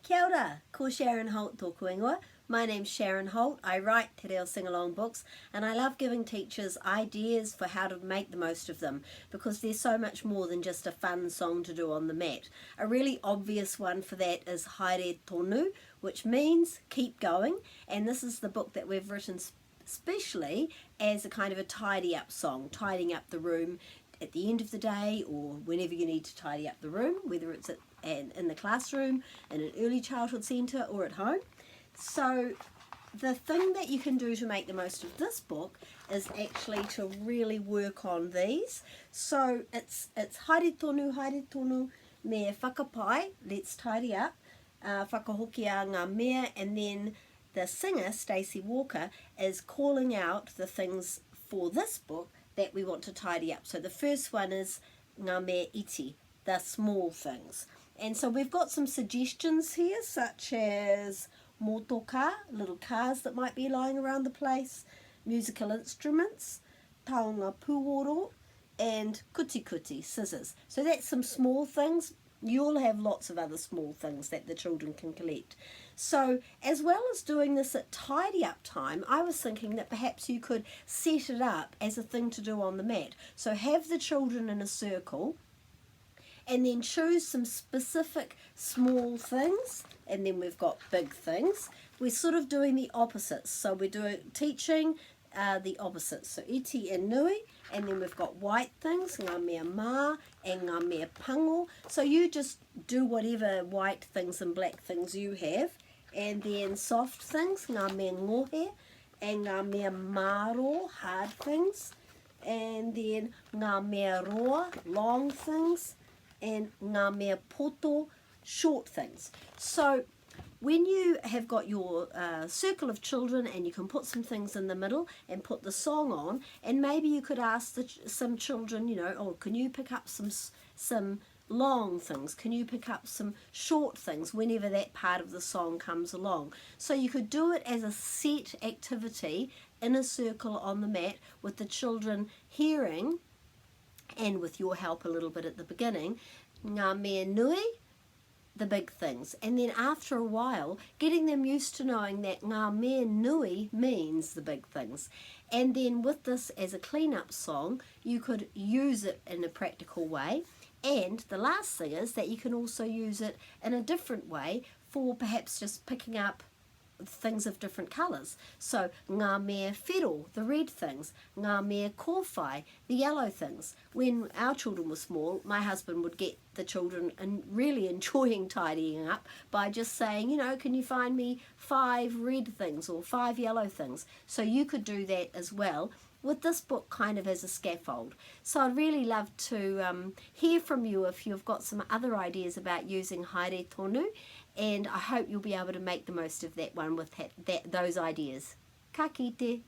Kia ora, ko Sharon Holt tōku ingoa. My name's Sharon Holt. I write Te Reo Singalong books, and I love giving teachers ideas for how to make the most of them, because there's so much more than just a fun song to do on the mat. A really obvious one for that is Haere Tonu, which means keep going, and this is the book that we've written especially as a kind of a tidy up song, tidying up the room at the end of the day or whenever you need to tidy up the room, whether it's in the classroom, in an early childhood centre or at home. So the thing that you can do to make the most of this book is actually to really work on these. So it's haere tonu, me whakapai, let's tidy up, whakahoki a ngā mea, and then the singer, Stacey Walker, is calling out the things for this book that we want to tidy up. So the first one is ngā mea iti, the small things. And so we've got some suggestions here, such as motoka, little cars that might be lying around the place, musical instruments, taonga puoro, and kuti, scissors. So that's some small things. You'll have lots of other small things that the children can collect. So as well as doing this at tidy up time, I was thinking that perhaps you could set it up as a thing to do on the mat. So have the children in a circle and then choose some specific small things, and then we've got big things. We're sort of doing the opposites. So we're teaching the opposites. So iti and nui, and then we've got white things, ngā mea mā and ngā mea pango. So you just do whatever white things and black things you have, and then soft things, ngā mea ngohe, and ngā mea māro, hard things, and then ngā mea roa, long things, and ngā mea poto, short things. So when you have got your circle of children and you can put some things in the middle and put the song on, and maybe you could ask some children, you know, oh, can you pick up some long things? Can you pick up some short things whenever that part of the song comes along? So you could do it as a set activity in a circle on the mat with the children hearing, and with your help a little bit at the beginning, ngā mea nui, the big things, and then after a while getting them used to knowing that ngā mea nui means the big things. And then with this as a clean-up song, you could use it in a practical way, and the last thing is that you can also use it in a different way for perhaps just picking up things of different colours. So ngā mea whiro, the red things, ngā mea kōwhai, the yellow things. When our children were small, my husband would get the children and really enjoying tidying up by just saying, you know, can you find me 5 red things or 5 yellow things? So you could do that as well with this book kind of as a scaffold. So I'd really love to hear from you if you've got some other ideas about using Haere Tonu, and I hope you'll be able to make the most of that one with those ideas. Ka kite.